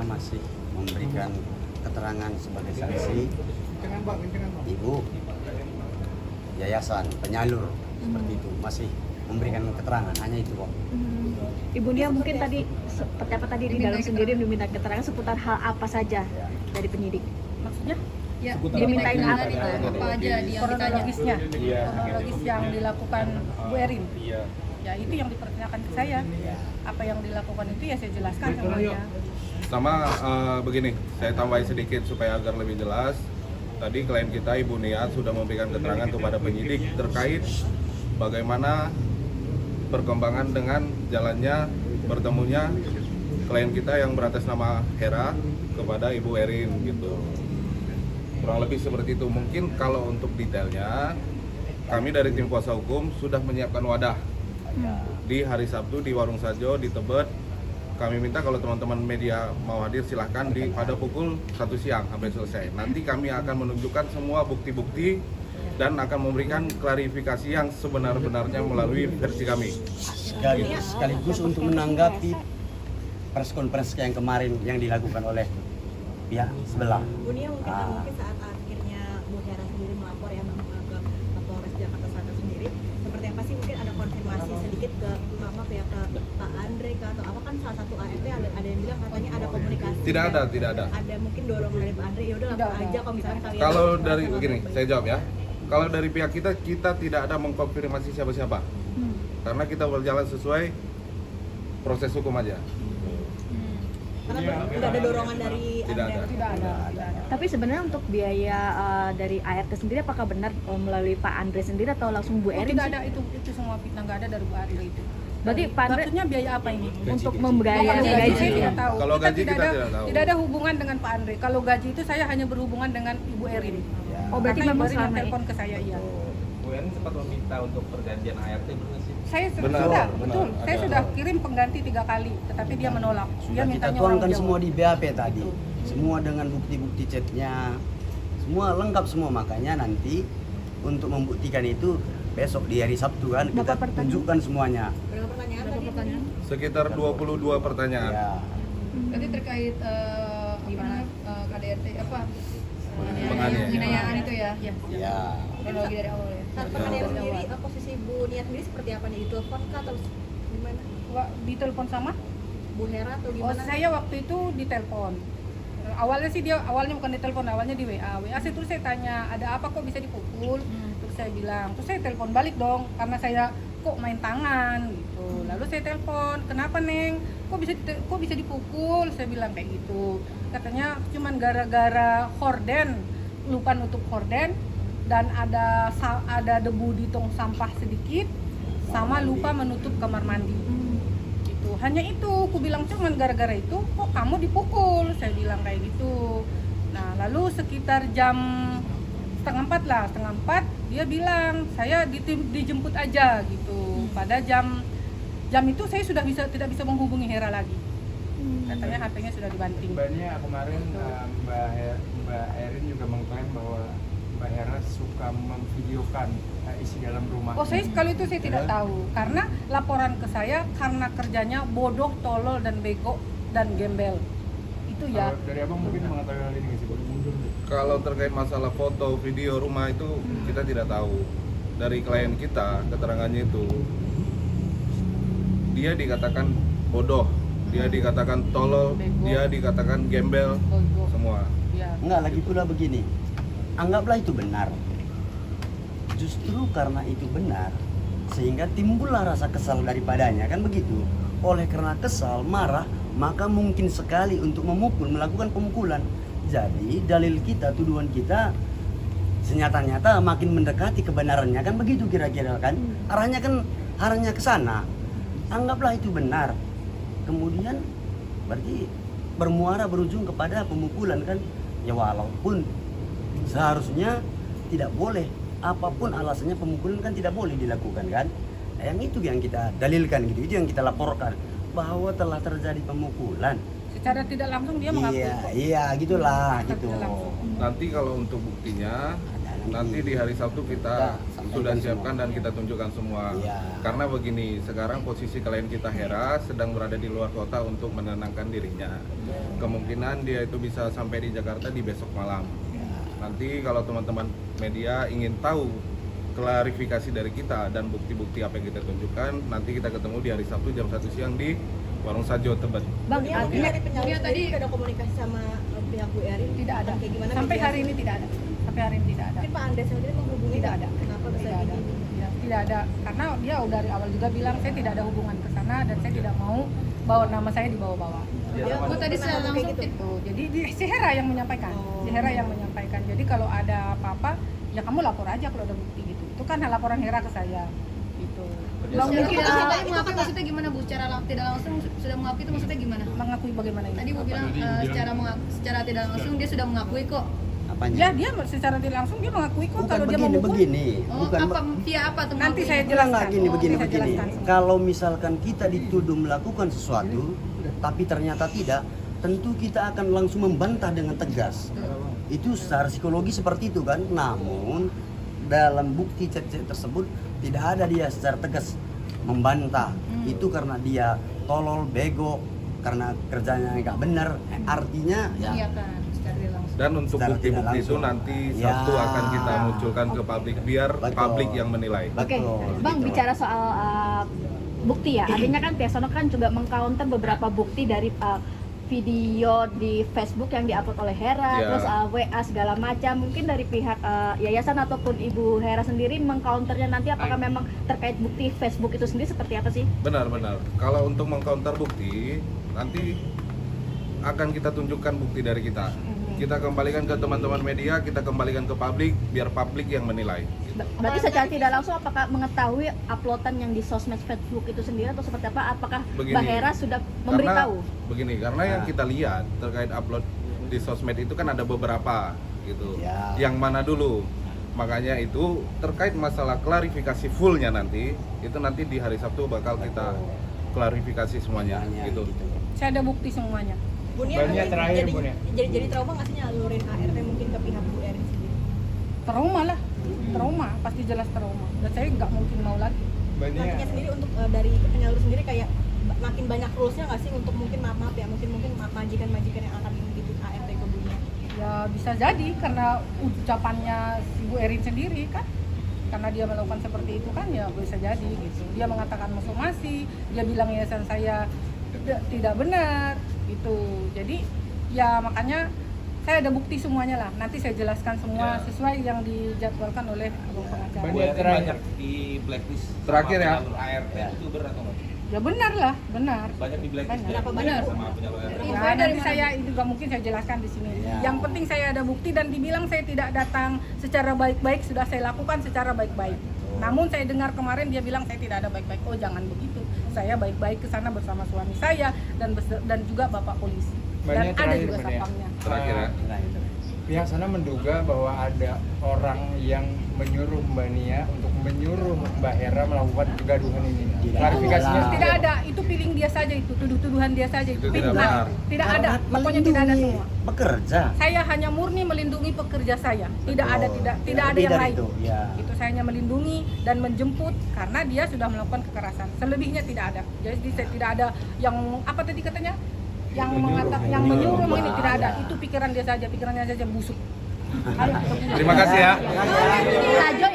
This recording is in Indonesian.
masih memberikan keterangan sebagai saksi ibu yayasan penyalur seperti itu, masih memberikan keterangan, hanya itu kok. Ibu Nia mungkin tadi seperti apa tadi di dalam sendiri diminta keterangan seputar hal apa saja dari penyidik? Maksudnya? Ya, Dimintain apa? apa aja yang Kronologisnya, ditanya? kronologis yang dilakukan Bu Erin. Iya. Ya itu yang dipertanyakan ke saya. Apa yang dilakukan itu ya saya jelaskan semuanya. Sama begini, saya tambahin sedikit supaya agar lebih jelas. Tadi klien kita Ibu Niat sudah memberikan keterangan kepada penyidik terkait bagaimana perkembangan dengan jalannya bertemunya klien kita yang beratas nama Hera kepada Ibu Erin gitu. Kurang lebih seperti itu. Mungkin kalau untuk detailnya kami dari tim kuasa hukum sudah menyiapkan wadah di hari Sabtu di Warung Sajo di Tebet. Kami minta kalau teman-teman media mau hadir silahkan pada pukul 1 siang sampai selesai. Nanti kami akan menunjukkan semua bukti-bukti dan akan memberikan klarifikasi yang sebenar-benarnya melalui versi kami. Sekaligus untuk menanggapi press conference yang kemarin yang dilakukan oleh pihak sebelah. Bu Nia mungkin saat akhirnya Bu Hera sendiri melapor ya ke Polres Jakarta Selatan sendiri, seperti apa sih, mungkin ada konfirmasi sedikit ke ya ke Pak Andre atau apa, kan salah satu ART ada yang bilang katanya ada komunikasi. Tidak ada. Ada mungkin dorongan dari Pak Andre, ya udah lapor aja kalau misalnya kalian. Kalau dari begini, saya jawab ya. Kalau dari pihak kita tidak ada mengkonfirmasi siapa-siapa. Karena kita berjalan sesuai proses hukum aja. Karena nggak ada dorongan dari Tidak Andre. ada. Tidak ada. Tapi sebenarnya untuk biaya dari ART sendiri apakah benar melalui Pak Andre sendiri atau langsung Bu Oh, Erin? tidak ada itu semua fitnah, nggak ada dari Bu Andre itu. Berarti Pak Andre Maksudnya biaya apa ini? untuk Kalau membayar gaji gaji. saya tidak tahu. Kalau gaji kita tidak tahu. Tidak ada hubungan dengan Pak Andre. Kalau gaji itu saya hanya berhubungan dengan Ibu Erin. Oh berarti Karena Ibu memang Erin yang selama ini. telepon ke saya, iya. Bu Erin sempat meminta untuk pergantian ART, benar sih? Saya Benar, sudah, benar. betul. Saya Ada. sudah kirim pengganti 3 kali, tetapi dia menolak. Dia Sudah kita mintanya tuangkan orang Jawa. semua di BAP tadi, semua dengan bukti-bukti chatnya, semua lengkap semua. Makanya nanti untuk membuktikan itu besok di hari Sabtu kan kita Berapa pertanyaan? tunjukkan semuanya. Berapa pertanyaan tadi? Sekitar 22 pertanyaan. Ya. Berarti terkait gimana KDRT apa? Penganiayaan. Penganiayaan itu ya? Iya. Ya. Kronologi dari awal ya? Saat penganiayaan sendiri, posisi Bu Nia sendiri seperti apa nih? Ditelepon kah atau gimana? Ditelepon sama? Bu Hera atau Oh, gimana? saya waktu itu ditelepon. Awalnya sih awalnya bukan ditelepon, awalnya di WA. Terus saya tanya, ada apa kok bisa dipukul? Terus saya bilang, terus saya telepon balik dong, karena saya kok main tangan gitu. Lalu saya telepon, kenapa Neng? Kok bisa dipukul? Saya bilang kayak gitu. Katanya cuman gara-gara horden, lupa nutup horden dan ada debu di tong sampah sedikit, sama lupa menutup kamar mandi. Gitu. Hanya itu, aku bilang cuman gara-gara itu kok kamu dipukul, saya bilang kayak gitu. Nah lalu sekitar jam setengah empat dia bilang saya dijemput aja gitu. Pada jam itu saya sudah tidak bisa menghubungi Hera lagi, katanya HP-nya sudah dibanting. Sebenarnya kemarin Mbak Erin juga mengklaim bahwa Mbak Hera suka memvideokan isi dalam rumah. Oh kalau itu saya tidak tahu, karena laporan ke saya karena kerjanya bodoh, tolol dan bego dan gembel. Itu ya. Kalau dari abang mungkin mengetahui hal ini nggak sih, Bang? Kalau terkait masalah foto, video rumah itu kita tidak tahu. Dari klien kita, keterangannya itu dia dikatakan bodoh, dia dikatakan tolol, Bego. dia dikatakan gembel, Bego. semua. Ya. Enggak, lagi pula begini. Anggaplah itu benar. Justru karena itu benar, sehingga timbullah rasa kesal daripadanya, kan begitu. Oleh karena kesal, marah, maka mungkin sekali untuk melakukan pemukulan. Jadi dalil kita, tuduhan kita senyata-nyata makin mendekati kebenarannya, kan begitu kira-kira kan? Arahnya ke sana. Anggaplah itu benar. Kemudian berarti berujung kepada pemukulan kan? Ya walaupun seharusnya tidak boleh, apapun alasannya pemukulan kan tidak boleh dilakukan kan? Nah, yang itu yang kita dalilkan gitu, itu yang kita laporkan bahwa telah terjadi pemukulan. Secara tidak langsung dia mengaku. Iya, gitulah Secara gitu. tidak langsung. Nanti kalau untuk buktinya nanti di hari Sabtu kita Kita sampaikan sudah siapkan semua. dan kita tunjukkan semua. Iya. Karena begini, sekarang posisi klien kita Hera sedang berada di luar kota untuk menenangkan dirinya. Kemungkinan dia itu bisa sampai di Jakarta di besok malam. Nanti kalau teman-teman media ingin tahu klarifikasi dari kita dan bukti-bukti apa yang kita tunjukkan, nanti kita ketemu di hari Sabtu jam 1 siang di Warung Sajo, Tebet. Bang, Dia mungkin dari penyalur Dia sendiri tadi- ada komunikasi sama pihak Bu Erin Tidak ada. kayak gimana Sampai mediasi? hari ini tidak ada. Sampai hari ini tidak ada. Mungkin Pak Andre sendiri menghubungi Tidak nggak? ada. Kenapa bisa Tidak ada. gini? Ya, tidak ada. Karena dia dari awal juga bilang saya tidak ada hubungan ke sana dan saya tidak mau bawa nama saya dibawa-bawa. Dia Oh, tadi pernah saya ngomong langsung kayak gitu. Jadi si Hera yang menyampaikan. Oh. Si Hera yang menyampaikan. Jadi kalau ada apa-apa, ya kamu lapor aja kalau ada bukti gitu. Itu kan laporan Hera ke saya. Gitu. Bang, Secara mungkin langsung tadi itu mengakui kan- maksudnya gimana Bu? Secara tidak langsung sudah mengakui itu maksudnya gimana? Mengakui bagaimana ini? Tadi Bu bilang secara tidak langsung dia sudah mengakui kok. Apanya? Ya dia secara tidak langsung dia mengakui kok Bukan kalau dia begini, memukul. begini. Oh, Bukan apa via apa tuh? Nanti saya mengakuinya? jelaskan. Enggak, gini, Oh, begini, saya begini. jelaskan semua. Kalau misalkan kita dituduh melakukan sesuatu, tapi ternyata tidak, tentu kita akan langsung membantah dengan tegas. Itu secara psikologi seperti itu kan. Namun dalam bukti chat-chat tersebut tidak ada dia secara tegas membantah. Itu karena dia tolol, bego, karena kerjanya nggak benar. Artinya ya Iya kan, secara tidak langsung. Dan untuk Secara bukti-bukti tidak itu langsung. nanti Ya. Sabtu akan kita munculkan ke publik biar Betul. publik yang menilai. Oke, Betul, Bang, gitu. bicara soal bukti ya. Artinya kan pihak sono kan juga mengcounter beberapa bukti dari video di Facebook yang diupload oleh Hera, Ya. terus WA segala macam. Mungkin dari pihak yayasan ataupun Ibu Hera sendiri mengcounternya nanti apakah memang terkait bukti Facebook itu sendiri seperti apa sih? Benar-benar. Kalau untuk mengcounter bukti, nanti akan kita tunjukkan bukti dari kita. Kita kembalikan ke teman-teman media, kita kembalikan ke publik, biar publik yang menilai. Berarti secara tidak langsung apakah mengetahui uploadan yang di sosmed Facebook itu sendiri atau seperti apa? Apakah Begini. Mbak Hera sudah memberitahu? Karena yang Nah. kita lihat terkait upload di sosmed itu kan ada beberapa gitu. Ya. Yang mana dulu? Makanya itu terkait masalah klarifikasi fullnya nanti, itu nanti di hari Sabtu bakal kita klarifikasi semuanya gitu. Saya ada bukti semuanya. Bu Nia Banyak mungkin terakhir, Bu Nia. jadi trauma nggak sih nyalurin ART mungkin ke pihak Bu Erin sendiri? Trauma lah. Trauma, pasti jelas trauma. Dan saya nggak mungkin mau lagi. Banyak. Nantinya sendiri untuk dari penyalur sendiri kayak makin banyak rulesnya nggak sih untuk mungkin maaf ya mungkin majikan-majikan yang akan gitu ART ke Bu Nia? Ya bisa jadi karena ucapannya si Bu Erin sendiri kan. Karena dia melakukan seperti itu kan ya bisa jadi gitu. Dia mengatakan somasi, dia bilang yayasan saya tidak benar gitu. Jadi ya makanya saya ada bukti semuanya lah. Nanti saya jelaskan semua Ya. sesuai yang dijadwalkan oleh abang pengacara. Banyak. Bu Erin terakhir. banyak di blacklist Terakhir sama ya. penyalur ART itu benar atau enggak? Ya benar lah, benar. Banyak di blacklist Banyak. Kenapa benar banyak? sama penyalur ART. Ya, Infonya dari nanti mana? saya itu juga mungkin saya jelaskan di sini. Ya. Yang penting saya ada bukti dan dibilang saya tidak datang secara baik-baik, sudah saya lakukan secara baik-baik. Namun saya dengar kemarin dia bilang saya tidak ada baik-baik. Oh jangan begitu. Saya baik-baik ke sana bersama suami saya dan juga bapak polisi. Dan Banyak ada terakhir, juga Bu Nia. satpamnya. Terakhir ya. Pihak sana menduga bahwa ada orang yang menyuruh Mbak Nia untuk menyuruh Mbak Hera melakukan kegaduhan ini. Tidak. Klarifikasinya Tidak ada, itu feeling dia saja itu, tuduhan dia saja itu. Itu tidak Fitnah. benar. Tidak ada, pokoknya tidak ada semua. Bekerja. Saya hanya murni melindungi pekerja saya. Tidak ada Betul. tidak ada Lebih yang dari lain. itu, ya. Itu saya hanya melindungi dan menjemput karena dia sudah melakukan kekerasan. Selebihnya tidak ada. Jadi saya tidak ada yang apa tadi katanya? Yang mengatakan yang menyuruh ini tidak ada. Itu pikiran dia saja, pikirannya saja busuk. Terima kasih ya. Lanjut